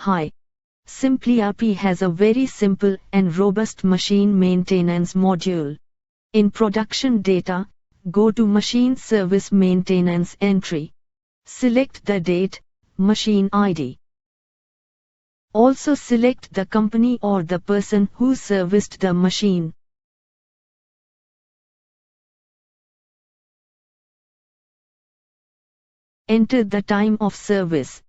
Hi. simpliRP has a very simple and robust machine maintenance module. In production data, go to Machine Service Maintenance Entry. Select the date, machine ID. Also select the company or the person who serviced the machine. Enter the time of service.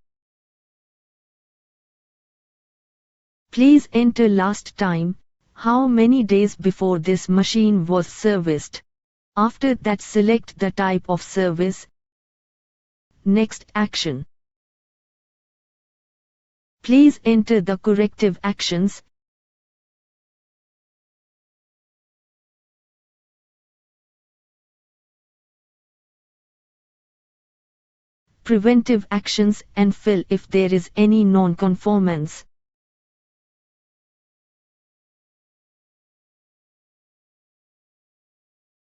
Please enter last time, how many days before this machine was serviced. After that select the type of service. Next action. Please enter the corrective actions. Preventive actions and fill if there is any non-conformance.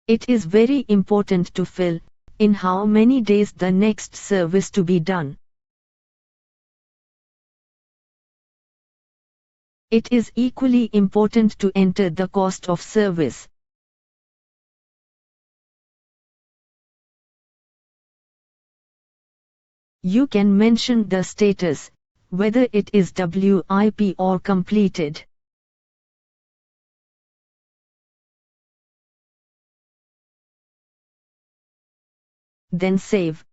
It is very important to fill in how many days the next service to be done. It is equally important to enter the cost of service. You can mention the status, whether it is WIP or completed. Then save.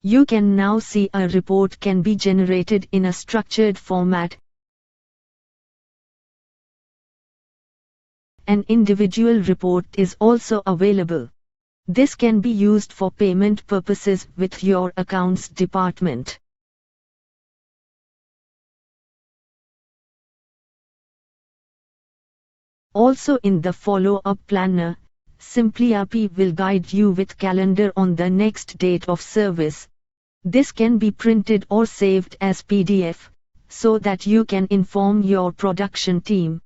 You can now see a report can be generated in a structured format. An individual report is also available. This can be used for payment purposes with your accounts department. Also in the follow-up planner, simpliRP will guide you with calendar on the next date of service. This can be printed or saved as PDF, so that you can inform your production team.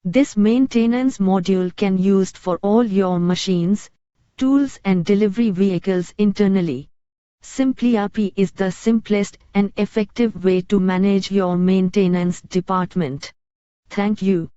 This maintenance module can be used for all your machines, tools and delivery vehicles internally. simpliRP is the simplest and effective way to manage your maintenance department. Thank you.